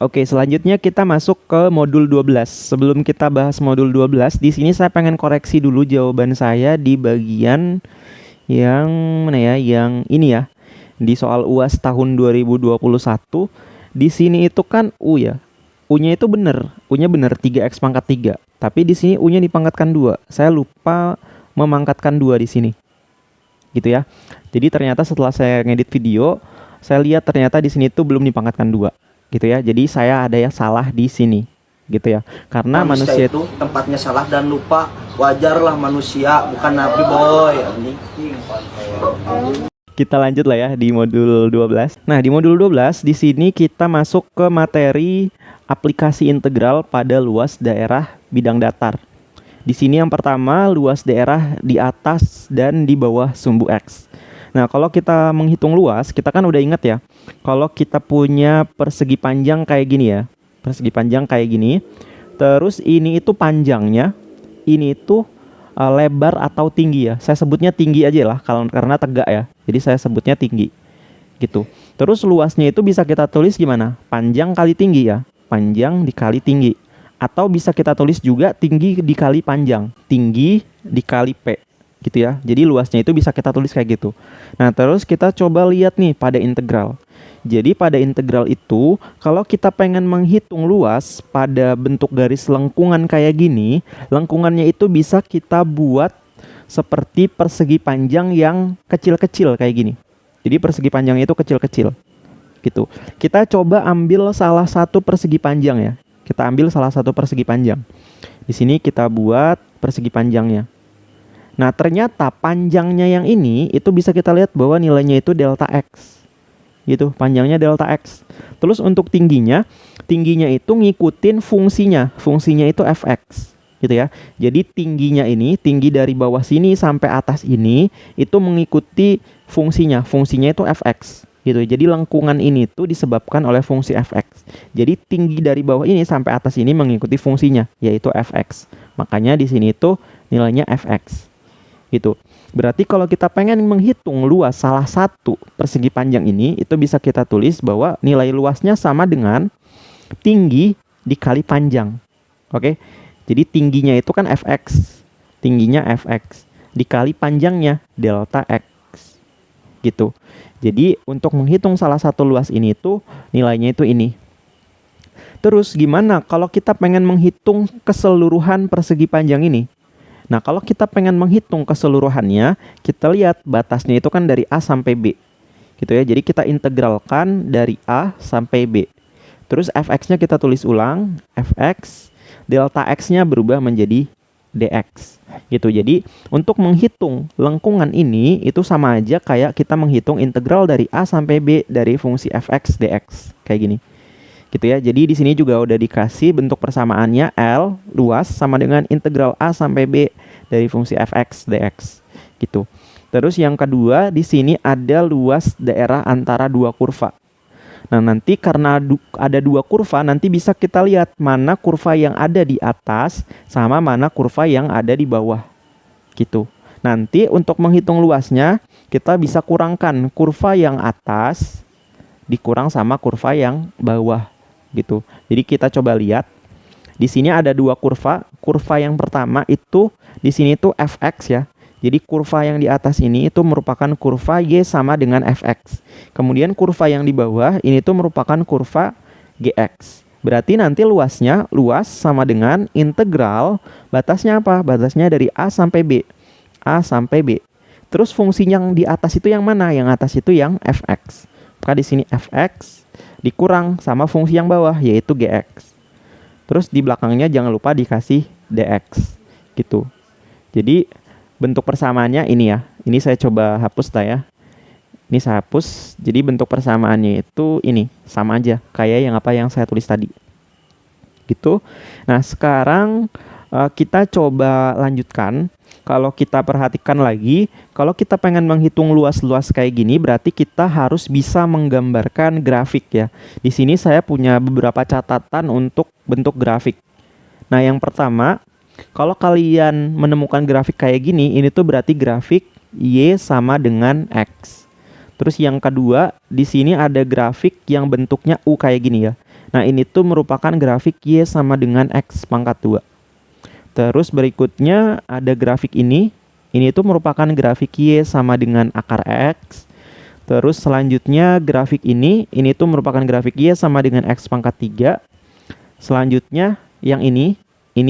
Oke, selanjutnya kita masuk ke modul 12. Sebelum kita bahas modul 12, di sini saya pengen koreksi dulu jawaban saya di bagian yang mana ya? Yang ini ya. Di soal UAS tahun 2021, di sini itu kan U ya. U-nya itu bener. U-nya bener 3x pangkat 3. Tapi di sini U-nya dipangkatkan 2. Saya lupa memangkatkan 2 di sini. Gitu ya. Jadi ternyata setelah saya ngedit video, saya lihat ternyata di sini tuh belum dipangkatkan 2. Gitu ya. Jadi saya ada yang salah di sini. Gitu ya. Karena manusia itu tempatnya salah dan lupa. Wajarlah manusia, bukan nabi boy. Kita lanjut lah ya di modul 12. Nah, di modul 12 di sini kita masuk ke materi aplikasi integral pada luas daerah bidang datar. Di sini yang pertama luas daerah di atas dan di bawah sumbu X. Nah, kalau kita menghitung luas, kita kan udah ingat ya. Kalau kita punya persegi panjang kayak gini ya. Persegi panjang kayak gini. Terus ini itu panjangnya, ini itu lebar atau tinggi ya. Saya sebutnya tinggi aja lah karena tegak ya. Jadi saya sebutnya tinggi. Gitu. Terus luasnya itu bisa kita tulis gimana? Panjang kali tinggi ya. Panjang dikali tinggi. Atau bisa kita tulis juga tinggi dikali panjang. Tinggi dikali P. Gitu ya. Jadi luasnya itu bisa kita tulis kayak gitu. Nah, terus kita coba lihat nih pada integral. Jadi pada integral itu, kalau kita pengen menghitung luas pada bentuk garis lengkungan kayak gini, lengkungannya itu bisa kita buat seperti persegi panjang yang kecil-kecil kayak gini. Jadi persegi panjang itu kecil-kecil. Gitu. Kita coba ambil salah satu persegi panjang ya. Kita ambil salah satu persegi panjang. Di sini kita buat persegi panjangnya. Nah, ternyata panjangnya yang ini itu bisa kita lihat bahwa nilainya itu delta X. Gitu, panjangnya delta X. Terus untuk tingginya itu ngikutin fungsinya. Fungsinya itu fx. Gitu ya. Jadi tingginya ini, tinggi dari bawah sini sampai atas ini itu mengikuti fungsinya. Fungsinya itu fx. Gitu. Jadi lengkungan ini tuh disebabkan oleh fungsi fx. Jadi tinggi dari bawah ini sampai atas ini mengikuti fungsinya, yaitu fx. Makanya di sini itu nilainya fx. Gitu. Berarti kalau kita pengen menghitung luas salah satu persegi panjang ini, itu bisa kita tulis bahwa nilai luasnya sama dengan tinggi dikali panjang. Oke. Jadi tingginya itu kan fx. Tingginya fx dikali panjangnya delta x. Gitu. Jadi untuk menghitung salah satu luas ini itu nilainya itu ini. Terus gimana kalau kita pengen menghitung keseluruhan persegi panjang ini? Nah, kalau kita pengen menghitung keseluruhannya, kita lihat batasnya itu kan dari A sampai B. Gitu ya. Jadi kita integralkan dari A sampai B. Terus fx-nya kita tulis ulang, fx, delta x-nya berubah menjadi dx. Gitu. Jadi, untuk menghitung lengkungan ini itu sama aja kayak kita menghitung integral dari A sampai B dari fungsi fx dx. Kayak gini. Gitu ya. Jadi di sini juga udah dikasih bentuk persamaannya L luas sama dengan integral A sampai B dari fungsi fx dx. Gitu. Terus yang kedua di sini ada luas daerah antara dua kurva. Nah, nanti karena ada dua kurva, nanti bisa kita lihat mana kurva yang ada di atas sama mana kurva yang ada di bawah. Gitu. Nanti untuk menghitung luasnya, kita bisa kurangkan kurva yang atas dikurang sama kurva yang bawah. Gitu. Jadi kita coba lihat. Di sini ada dua kurva. Kurva yang pertama itu di sini tuh fx ya. Jadi kurva yang di atas ini itu merupakan kurva y sama dengan fx. Kemudian kurva yang di bawah ini tuh merupakan kurva gx. Berarti nanti luasnya luas sama dengan integral batasnya apa? Batasnya dari A sampai B. A sampai B. Terus fungsi yang di atas itu yang mana? Yang atas itu yang fx. Maka di sini fx dikurang sama fungsi yang bawah yaitu gx. Terus di belakangnya jangan lupa dikasih dx. Gitu. Jadi bentuk persamaannya ini ya. Ini saya coba hapus lah ya. Ini saya hapus. Jadi bentuk persamaannya itu ini sama aja kayak yang saya tulis tadi. Gitu. Nah, sekarang kita coba lanjutkan. Kalau kita perhatikan lagi, kalau kita pengen menghitung luas-luas kayak gini, berarti kita harus bisa menggambarkan grafik ya. Di sini saya punya beberapa catatan untuk bentuk grafik. Nah, yang pertama, kalau kalian menemukan grafik kayak gini, ini tuh berarti grafik Y sama dengan X. Terus yang kedua, di sini ada grafik yang bentuknya U kayak gini ya. Nah, ini tuh merupakan grafik Y sama dengan X pangkat 2. Terus berikutnya ada grafik ini. Ini tuh merupakan grafik Y sama dengan akar X. Terus selanjutnya grafik ini tuh merupakan grafik Y sama dengan X pangkat 3. Selanjutnya yang ini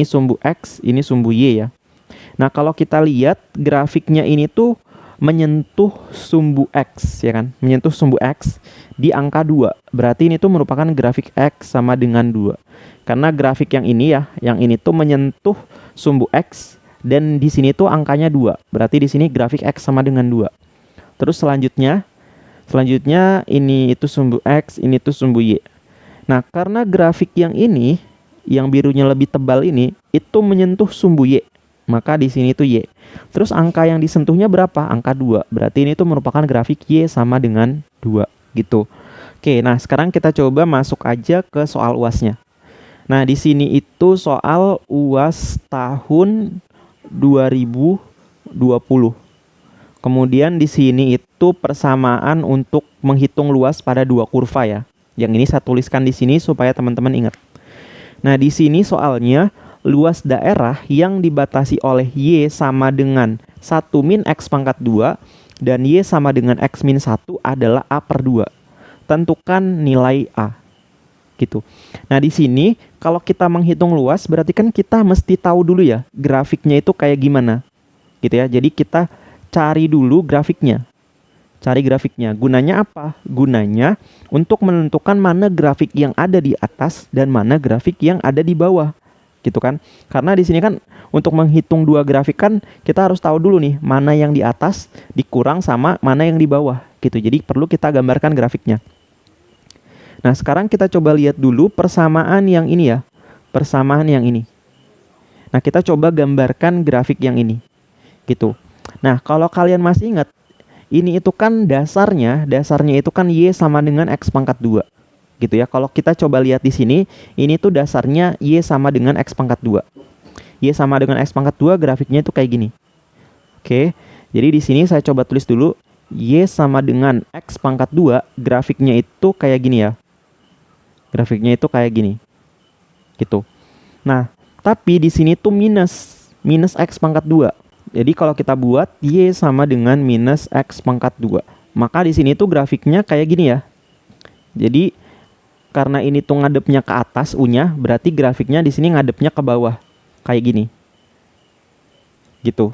sumbu X, ini sumbu Y ya. Nah, kalau kita lihat grafiknya ini tuh menyentuh sumbu X ya kan, menyentuh sumbu X di angka 2. Berarti ini tuh merupakan grafik X sama dengan 2. Karena grafik yang ini ya, yang ini tuh menyentuh sumbu X dan di sini tuh angkanya 2. Berarti di sini grafik X sama dengan 2. Terus selanjutnya ini itu sumbu X, ini tuh sumbu Y. Nah, karena grafik yang ini, yang birunya lebih tebal ini, itu menyentuh sumbu Y. Maka di sini tuh Y. Terus angka yang disentuhnya berapa? Angka 2. Berarti ini tuh merupakan grafik Y sama dengan 2 gitu. Oke, nah sekarang kita coba masuk aja ke soal UASnya. Nah, di sini itu soal UAS tahun 2020. Kemudian di sini itu persamaan untuk menghitung luas pada dua kurva ya. Yang ini saya tuliskan di sini supaya teman-teman ingat. Nah, di sini soalnya luas daerah yang dibatasi oleh Y sama dengan 1 min X pangkat 2 dan Y sama dengan X min 1 adalah A per 2. Tentukan nilai A. Gitu. Nah, di sini kalau kita menghitung luas berarti kan kita mesti tahu dulu ya grafiknya itu kayak gimana. Gitu ya. Jadi kita cari dulu grafiknya. Cari grafiknya. Gunanya apa? Gunanya untuk menentukan mana grafik yang ada di atas dan mana grafik yang ada di bawah. Gitu kan? Karena di sini kan untuk menghitung dua grafik kan kita harus tahu dulu nih mana yang di atas dikurang sama mana yang di bawah gitu. Jadi perlu kita gambarkan grafiknya. Nah, sekarang kita coba lihat dulu persamaan yang ini ya. Persamaan yang ini. Nah, kita coba gambarkan grafik yang ini. Gitu. Nah, kalau kalian masih ingat, ini itu kan dasarnya itu kan Y sama dengan X pangkat 2. Gitu ya. Kalau kita coba lihat di sini, ini tuh dasarnya Y sama dengan X pangkat 2. Y sama dengan X pangkat 2 grafiknya itu kayak gini. Oke. Jadi di sini saya coba tulis dulu Y sama dengan X pangkat 2 grafiknya itu kayak gini ya. Grafiknya itu kayak gini. Gitu. Nah, tapi di sini tuh minus X pangkat 2. Jadi kalau kita buat Y sama dengan minus X pangkat 2, maka di sini tuh grafiknya kayak gini ya. Jadi karena ini tuh ngadepnya ke atas U-nya, berarti grafiknya di sini ngadepnya ke bawah. Kayak gini. Gitu.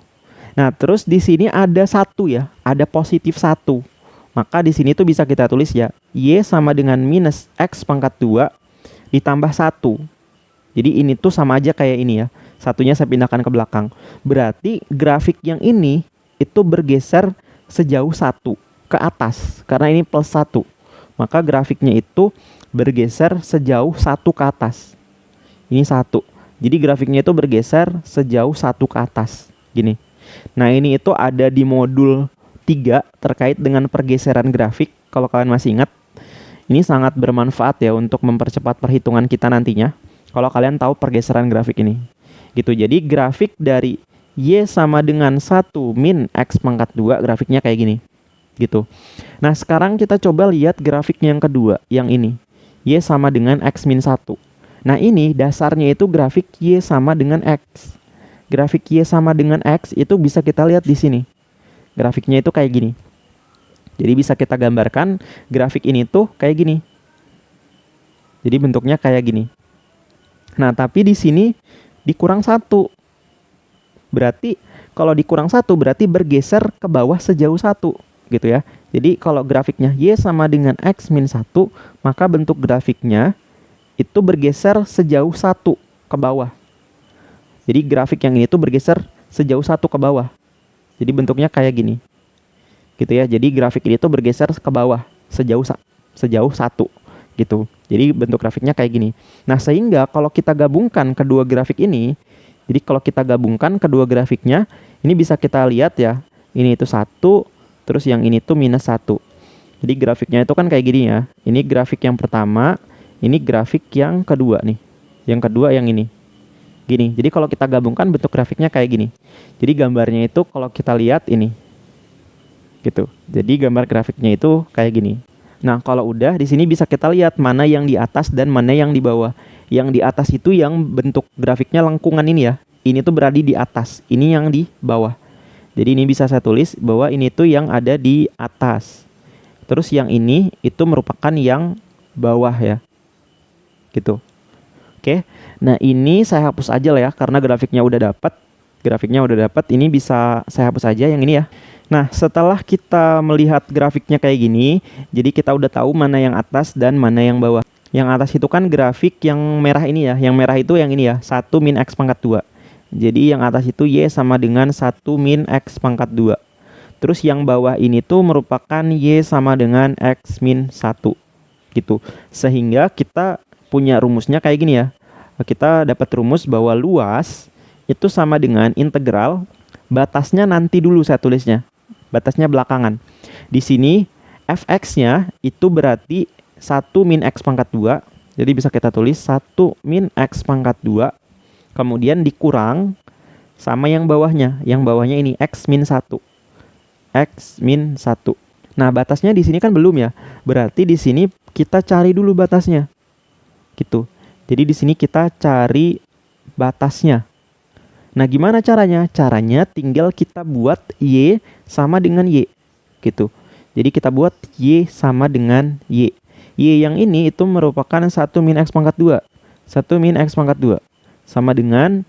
Nah, terus di sini ada 1 ya, ada positif 1. Maka di sini tuh bisa kita tulis ya, Y sama dengan minus X pangkat 2 ditambah 1. Jadi ini tuh sama aja kayak ini ya. Satunya saya pindahkan ke belakang. Berarti grafik yang ini itu bergeser sejauh 1 ke atas. Karena ini plus 1. Maka grafiknya itu bergeser sejauh 1 ke atas. Ini 1. Jadi grafiknya itu bergeser sejauh 1 ke atas. Gini. Nah, ini itu ada di modul 3 terkait dengan pergeseran grafik. Kalau kalian masih ingat, ini sangat bermanfaat ya untuk mempercepat perhitungan kita nantinya. Kalau kalian tahu pergeseran grafik ini. Gitu. Jadi grafik dari Y sama dengan 1 min X pangkat 2 grafiknya kayak gini. Gitu. Nah, sekarang kita coba lihat grafik yang kedua, yang ini. Y sama dengan X min 1. Nah, ini dasarnya itu grafik Y sama dengan X. Grafik Y sama dengan X itu bisa kita lihat di sini. Grafiknya itu kayak gini. Jadi bisa kita gambarkan grafik ini tuh kayak gini. Jadi bentuknya kayak gini. Nah, tapi di sini dikurang 1. Berarti kalau dikurang 1 berarti bergeser ke bawah sejauh 1 gitu ya. Jadi kalau grafiknya Y sama dengan X min 1, maka bentuk grafiknya itu bergeser sejauh 1 ke bawah. Jadi grafik yang ini tuh bergeser sejauh 1 ke bawah. Jadi bentuknya kayak gini. Gitu ya. Jadi grafik ini tuh bergeser ke bawah sejauh 1 gitu. Jadi bentuk grafiknya kayak gini. Nah, sehingga kalau kita gabungkan kedua grafik ini, jadi kalau kita gabungkan kedua grafiknya, ini bisa kita lihat ya. Ini itu 1, terus yang ini tuh minus 1. Jadi grafiknya itu kan kayak gini ya. Ini grafik yang pertama, ini grafik yang kedua nih. Yang kedua yang ini. Gini. Jadi kalau kita gabungkan bentuk grafiknya kayak gini. Jadi gambarnya itu kalau kita lihat ini. Gitu. Jadi gambar grafiknya itu kayak gini. Nah, kalau udah di sini bisa kita lihat mana yang di atas dan mana yang di bawah. Yang di atas itu yang bentuk grafiknya lengkungan ini ya. Ini tuh berada di atas, ini yang di bawah. Jadi ini bisa saya tulis bahwa ini tuh yang ada di atas. Terus yang ini itu merupakan yang bawah ya. Gitu. Oke. Nah, ini saya hapus aja lah ya karena grafiknya udah dapat. Ini bisa saya hapus aja yang ini ya. Nah, setelah kita melihat grafiknya kayak gini, jadi kita udah tahu mana yang atas dan mana yang bawah. Yang atas itu kan grafik yang merah ini ya. Yang merah itu yang ini ya, 1 min X pangkat 2. Jadi yang atas itu Y sama dengan 1 min X pangkat 2. Terus yang bawah ini tuh merupakan Y sama dengan X min 1. Gitu. Sehingga kita punya rumusnya kayak gini ya. Kita dapat rumus bahwa luas itu sama dengan integral, batasnya nanti dulu saya tulisnya. Batasnya belakangan. Di sini fx-nya itu berarti 1 min X pangkat 2. Jadi bisa kita tulis 1 min X pangkat 2. Kemudian dikurang sama yang bawahnya. Yang bawahnya ini X min 1. X min 1. Nah, batasnya di sini kan belum ya. Berarti di sini kita cari dulu batasnya. Gitu. Jadi di sini kita cari batasnya. Nah, gimana caranya? Caranya tinggal kita buat Y sama dengan Y. Gitu. Jadi kita buat Y sama dengan Y. Y yang ini itu merupakan 1 min X pangkat 2. 1 min X pangkat 2. Sama dengan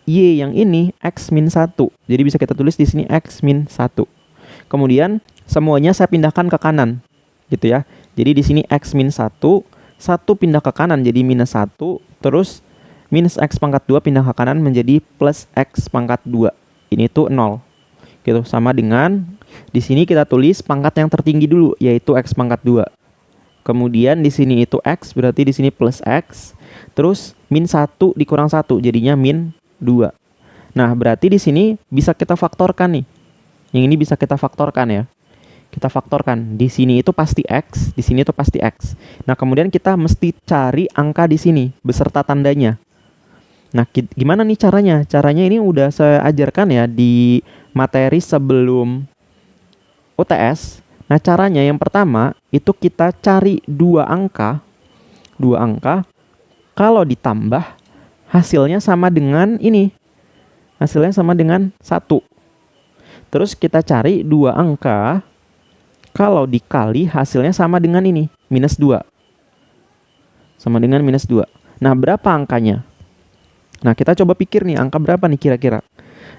Y yang ini X min 1. Jadi bisa kita tulis di sini X min 1. Kemudian semuanya saya pindahkan ke kanan. Gitu ya. Jadi di sini X min 1. 1 pindah ke kanan jadi minus 1. Terus minus X pangkat 2 pindah ke kanan menjadi plus X pangkat 2. Ini tuh 0. Gitu, sama dengan di sini kita tulis pangkat yang tertinggi dulu yaitu X pangkat 2. Kemudian di sini itu X berarti di sini plus X. Terus min 1 dikurang 1 jadinya min 2. Nah, berarti di sini bisa kita faktorkan nih. Yang ini bisa kita faktorkan ya. Kita faktorkan. Di sini itu pasti X, di sini itu pasti X. Nah, kemudian kita mesti cari angka di sini beserta tandanya. Nah, gimana nih caranya? Caranya ini udah saya ajarkan ya di materi sebelum UTS. Nah, caranya yang pertama itu kita cari dua angka. Kalau ditambah hasilnya sama dengan ini. Hasilnya sama dengan 1. Terus kita cari dua angka. Kalau dikali hasilnya sama dengan ini, minus 2. Sama dengan minus 2. Nah, berapa angkanya? Nah, kita coba pikir nih, angka berapa nih kira-kira?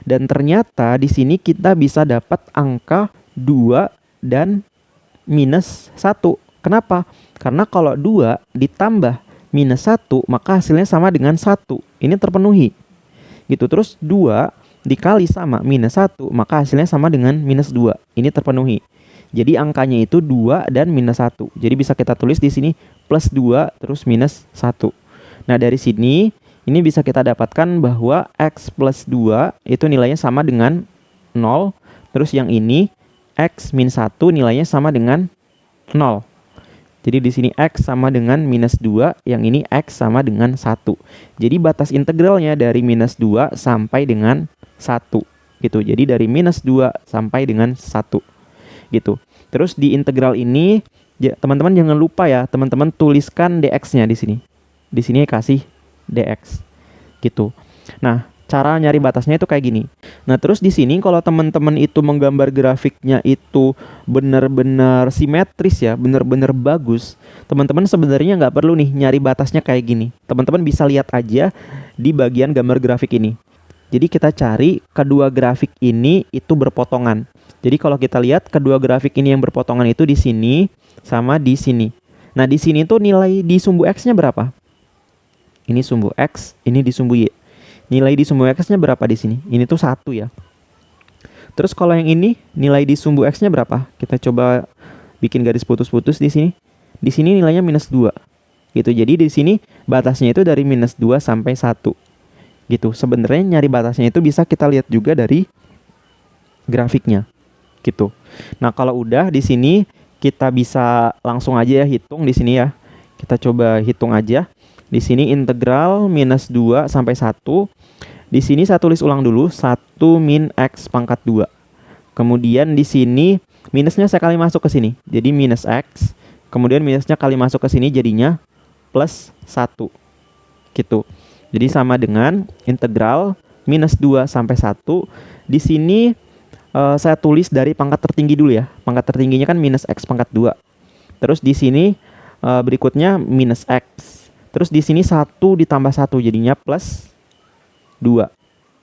Dan ternyata di sini kita bisa dapat angka 2 dan minus 1. Kenapa? Karena kalau 2 ditambah minus 1, maka hasilnya sama dengan 1. Ini terpenuhi. Gitu. Terus 2 dikali sama minus 1, maka hasilnya sama dengan minus 2. Ini terpenuhi. Jadi angkanya itu 2 dan minus 1. Jadi bisa kita tulis di sini plus 2 terus minus 1. Nah, dari sini ini bisa kita dapatkan bahwa X plus 2 itu nilainya sama dengan 0. Terus yang ini X min 1 nilainya sama dengan 0. Jadi di sini X sama dengan minus 2. Yang ini X sama dengan 1. Jadi batas integralnya dari minus 2 sampai dengan 1. Gitu. Jadi dari minus 2 sampai dengan 1. Gitu. Terus di integral ini teman-teman jangan lupa ya, teman-teman tuliskan dx-nya di sini. Di sini kasih dx. Gitu. Nah, cara nyari batasnya itu kayak gini. Nah, terus di sini kalau teman-teman itu menggambar grafiknya itu benar-benar simetris ya, benar-benar bagus, teman-teman sebenarnya nggak perlu nih nyari batasnya kayak gini. Teman-teman bisa lihat aja di bagian gambar grafik ini. Jadi kita cari kedua grafik ini itu berpotongan. Jadi kalau kita lihat kedua grafik ini yang berpotongan itu di sini sama di sini. Nah, di sini tuh nilai di sumbu X-nya berapa? Ini sumbu X, ini di sumbu Y. Nilai di sumbu X-nya berapa di sini? Ini tuh 1 ya. Terus kalau yang ini nilai di sumbu X-nya berapa? Kita coba bikin garis putus-putus di sini. Di sini nilainya minus 2. Gitu. Jadi di sini batasnya itu dari minus 2 sampai 1. Gitu. Sebenarnya nyari batasnya itu bisa kita lihat juga dari grafiknya. Gitu. Nah, kalau udah di sini kita bisa langsung aja ya hitung di sini ya. Kita coba hitung aja. Di sini integral minus 2 sampai 1. Di sini saya tulis ulang dulu 1 min X pangkat 2. Kemudian di sini minusnya saya kali masuk ke sini. Jadi minus X Kemudian minusnya kali masuk ke sini jadinya plus 1 gitu. Jadi sama dengan integral minus 2 sampai 1. Di sini saya tulis dari pangkat tertinggi dulu ya. Pangkat tertingginya kan minus x pangkat 2. Terus di sini berikutnya minus x. Terus di sini 1 ditambah 1 jadinya plus 2.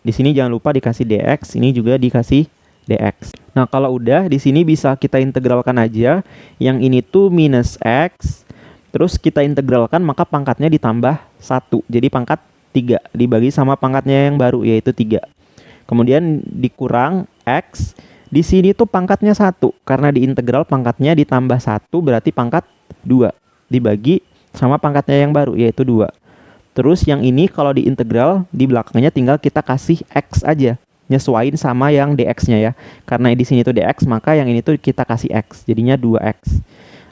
Di sini jangan lupa dikasih dx, ini juga dikasih dx. Nah, kalau udah di sini bisa kita integralkan aja. Yang ini tuh minus x, terus kita integralkan maka pangkatnya ditambah 1. Jadi pangkat 3 dibagi sama pangkatnya yang baru yaitu 3. Kemudian dikurang x. Di sini tuh pangkatnya 1 karena diintegral pangkatnya ditambah 1 berarti pangkat 2 dibagi sama pangkatnya yang baru yaitu 2. Terus yang ini kalau diintegral di belakangnya tinggal kita kasih x aja. Nyesuaiin sama yang dx-nya ya. Karena di sini tuh dx, maka yang ini tuh kita kasih x. Jadinya 2x.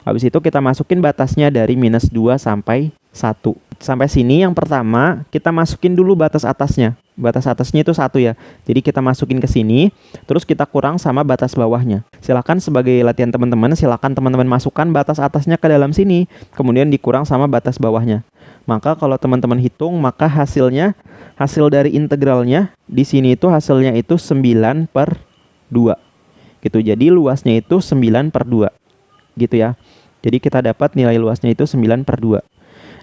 Habis itu kita masukin batasnya dari minus 2 sampai 1. Sampai sini yang pertama kita masukin dulu batas atasnya. Batas atasnya itu 1 ya. Jadi kita masukin ke sini, terus kita kurang sama batas bawahnya. Silakan sebagai latihan teman-teman, silakan teman-teman masukkan batas atasnya ke dalam sini, kemudian dikurang sama batas bawahnya. Maka kalau teman-teman hitung, maka hasil dari integralnya di sini itu hasilnya itu 9/2. Gitu. Jadi luasnya itu 9/2. Gitu ya. Jadi kita dapat nilai luasnya itu 9/2.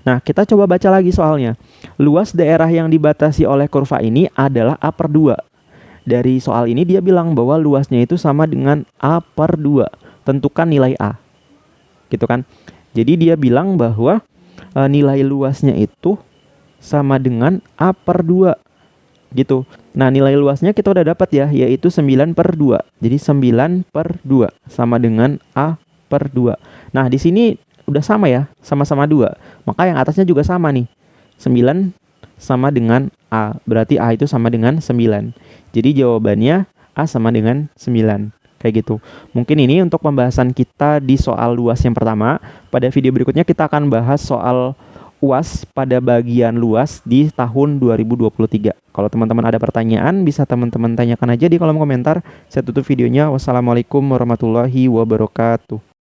Nah, kita coba baca lagi soalnya. Luas daerah yang dibatasi oleh kurva ini adalah A/2. Dari soal ini dia bilang bahwa luasnya itu sama dengan A/2. Tentukan nilai A. Gitu kan. Jadi dia bilang bahwa nilai luasnya itu sama dengan A/2. Gitu. Nah, nilai luasnya kita udah dapat ya, yaitu 9/2. Jadi 9/2 sama dengan A/2. Nah, di sini udah sama ya, sama-sama 2. Maka yang atasnya juga sama nih. 9 sama dengan A. Berarti A itu sama dengan 9. Jadi jawabannya A sama dengan 9. Kayak gitu. Mungkin ini untuk pembahasan kita di soal luas yang pertama. Pada video berikutnya kita akan bahas soal UAS pada bagian luas di tahun 2023. Kalau teman-teman ada pertanyaan, bisa teman-teman tanyakan aja di kolom komentar. Saya tutup videonya. Wassalamualaikum warahmatullahi wabarakatuh.